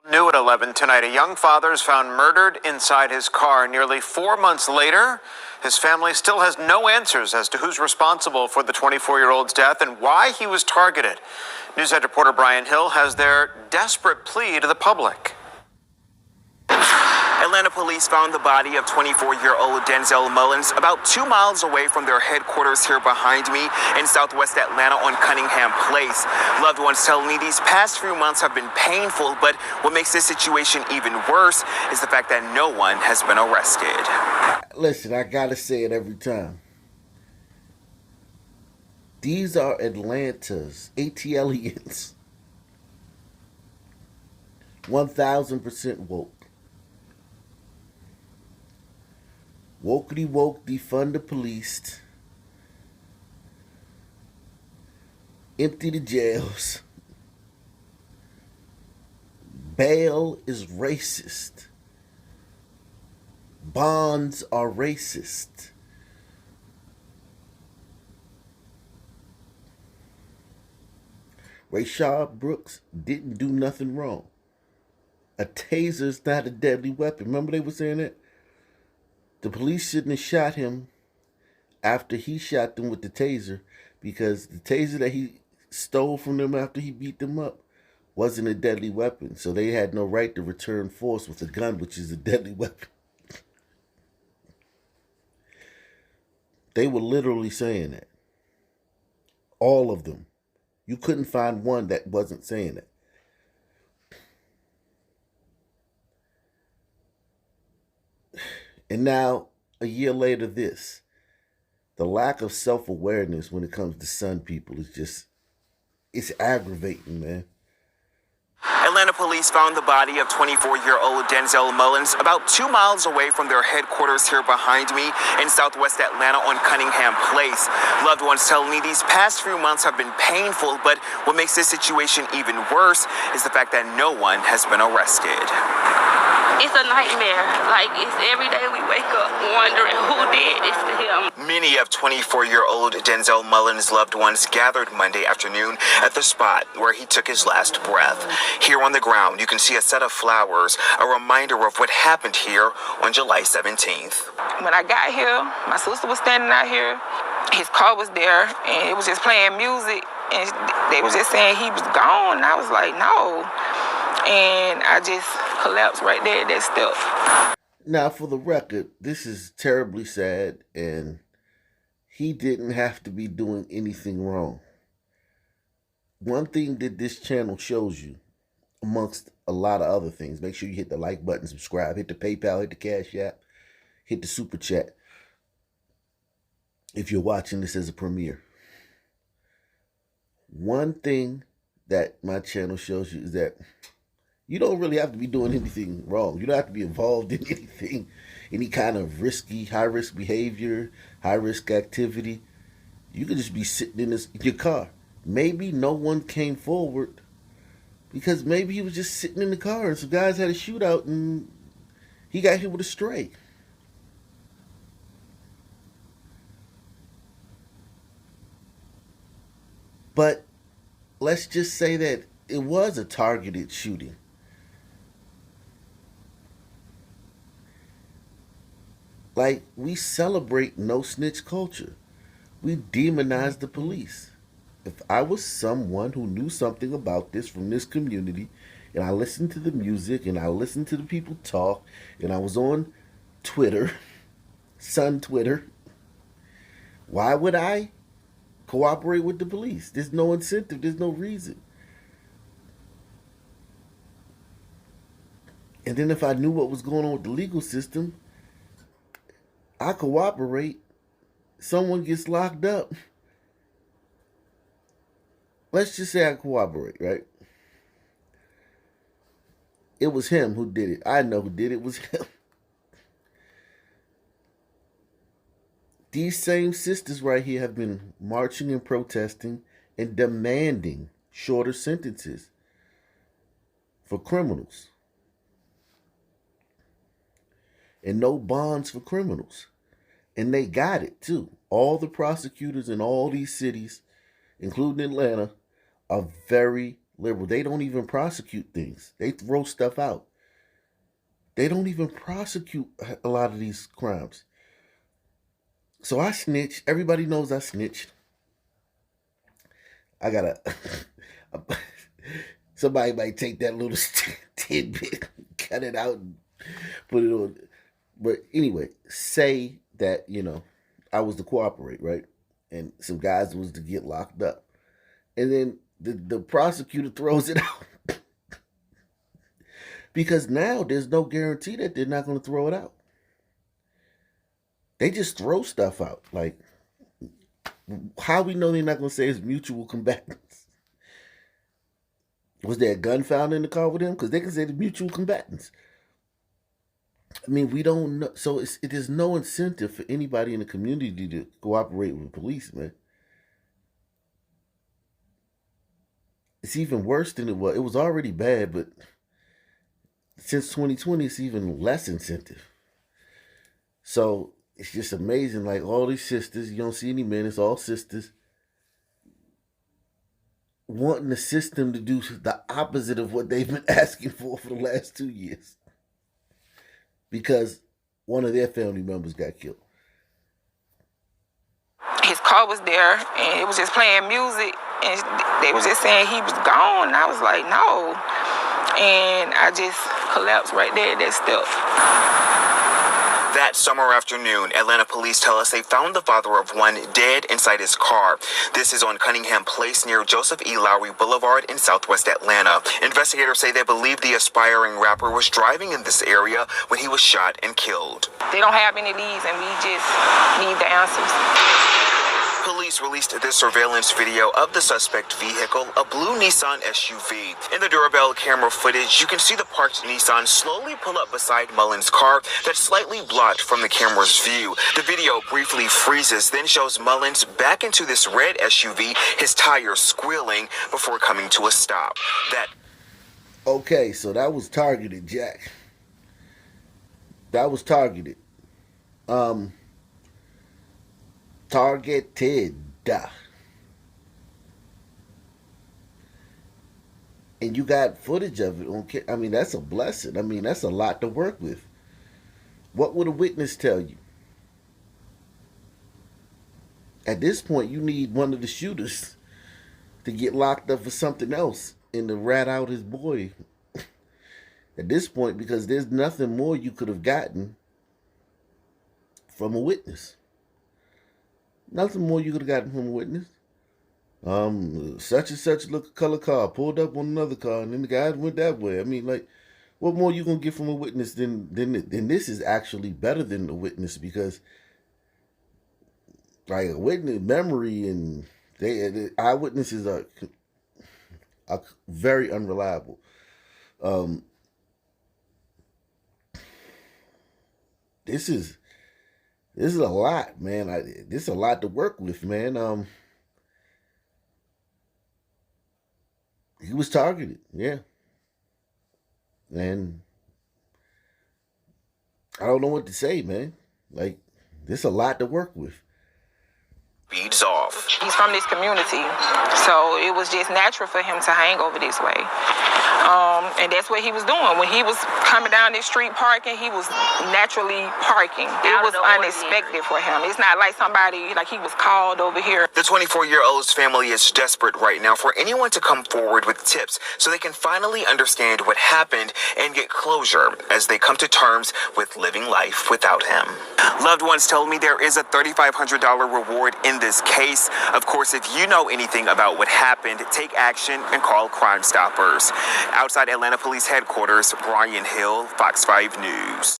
New at 11 tonight, a young father is found murdered inside his car. Nearly 4 months later, his family still has no answers as to who's responsible for the 24-year-old's death and why he was targeted. Newshead reporter Brian Hill has their desperate plea to the public. Atlanta police found the body of 24-year-old Denzel Mullins about 2 miles away from their headquarters here behind me in southwest Atlanta on Cunningham Place. Loved ones tell me these past few months have been painful, but what makes this situation even worse is the fact that no one has been arrested. Listen, I gotta say it every time. These are Atlanta's ATLians. 1000% woke. Wokety woke, defund the police, empty the jails. Bail is racist. Bonds are racist. Rayshard Brooks didn't do nothing wrong. A taser's not a deadly weapon. Remember they were saying that? The police shouldn't have shot him after he shot them with the taser, because the taser that he stole from them after he beat them up wasn't a deadly weapon. So they had no right to return force with a gun, which is a deadly weapon. They were literally saying that. All of them. You couldn't find one that wasn't saying that. And now, a year later, this. The lack of self-awareness when it comes to son people is just, it's aggravating, man. Atlanta police found the body of 24-year-old Denzel Mullins about 2 miles away from their headquarters here behind me in southwest Atlanta on Cunningham Place. Loved ones tell me these past few months have been painful, but what makes this situation even worse is the fact that no one has been arrested. It's a nightmare. Like, it's every day we wake up wondering who did this to him. Many of 24-year-old Denzel Mullins' loved ones gathered Monday afternoon at the spot where he took his last breath. Here on the ground, you can see a set of flowers, a reminder of what happened here on July 17th. When I got here, my sister was standing out here. His car was there, and it was just playing music, and they was just saying he was gone. And I was like, no. And I just collapsed right there at that step. Now, for the record, this is terribly sad, and he didn't have to be doing anything wrong. One thing that this channel shows you, amongst a lot of other things, make sure you hit the like button, subscribe, hit the PayPal, hit the Cash App, hit the Super Chat if you're watching this as a premiere. One thing that my channel shows you is that you don't really have to be doing anything wrong. You don't have to be involved in anything, any kind of risky, high-risk behavior, high-risk activity. You could just be sitting in your car. Maybe no one came forward because maybe he was just sitting in the car and some guys had a shootout and he got hit with a stray. But let's just say that it was a targeted shooting. Like, we celebrate no-snitch culture. We demonize the police. If I was someone who knew something about this from this community, and I listened to the music, and I listened to the people talk, and I was on Twitter, Sun Twitter, why would I cooperate with the police? There's no incentive. There's no reason. And then if I knew what was going on with the legal system, I cooperate. Someone gets locked up. Let's just say I cooperate, right? It was him who did it. I know who did it. It was him. These same sisters right here have been marching and protesting and demanding shorter sentences for criminals. And no bonds for criminals. And they got it too. All the prosecutors in all these cities, including Atlanta, are very liberal. They don't even prosecute things. They throw stuff out. They don't even prosecute a lot of these crimes. So I snitch. Everybody knows I snitched. I gotta. Somebody might take that little tidbit, cut it out, and put it on. But anyway, say that, I was to cooperate, right? And some guys was to get locked up. And then the prosecutor throws it out. Because now there's no guarantee that they're not going to throw it out. They just throw stuff out. Like, how we know they're not going to say it's mutual combatants? Was there a gun found in the car with them? Because they can say the mutual combatants. I mean, we don't know. So it is no incentive for anybody in the community to cooperate with police, man. It's even worse than it was. It was already bad, but since 2020, it's even less incentive. So it's just amazing. Like, all these sisters, you don't see any men, it's all sisters, wanting the system to do the opposite of what they've been asking for the last 2 years. Because one of their family members got killed. His car was there, and it was just playing music, and they was just saying he was gone. And I was like, no. And I just collapsed right there at that step. That summer afternoon, Atlanta police tell us they found the father of one dead inside his car. This is on Cunningham Place near Joseph E. Lowry Boulevard in southwest Atlanta. Investigators say they believe the aspiring rapper was driving in this area when he was shot and killed. They don't have any leads, and we just need the answers. Police released this surveillance video of the suspect vehicle, a blue Nissan SUV. In the doorbell camera footage, you can see the parked Nissan slowly pull up beside Mullins' car that's slightly blocked from the camera's view. The video briefly freezes, then shows Mullins back into this red SUV, his tires squealing before coming to a stop. Okay, so that was targeted, Jack. That was targeted. Targeted. And you got footage of it. Okay, I mean, that's a blessing. I mean, that's a lot to work with. What would a witness tell you? At this point, you need one of the shooters to get locked up for something else and to rat out his boy. At this point, because there's nothing more you could have gotten from a witness. Nothing more you could have gotten from a witness. Such and such look color car pulled up on another car, and then the guy went that way. I mean, like, what more you gonna get from a witness than this is actually better than a witness, because like a witness memory and eyewitnesses are very unreliable. This is a lot, man. This is a lot to work with, man. He was targeted, yeah. And I don't know what to say, man. Like, there's a lot to work with. Speeds off. He's from this community, so it was just natural for him to hang over this way. And that's what he was doing. When he was coming down this street parking, he was naturally parking. It was unexpected for him. It's not like somebody, like he was called over here. The 24-year-old's family is desperate right now for anyone to come forward with tips so they can finally understand what happened and get closure as they come to terms with living life without him. Loved ones told me there is a $3,500 reward in this case. Of course, if you know anything about what happened, take action and call Crime Stoppers. Outside Atlanta Police Headquarters, Brian Hill, Fox 5 News.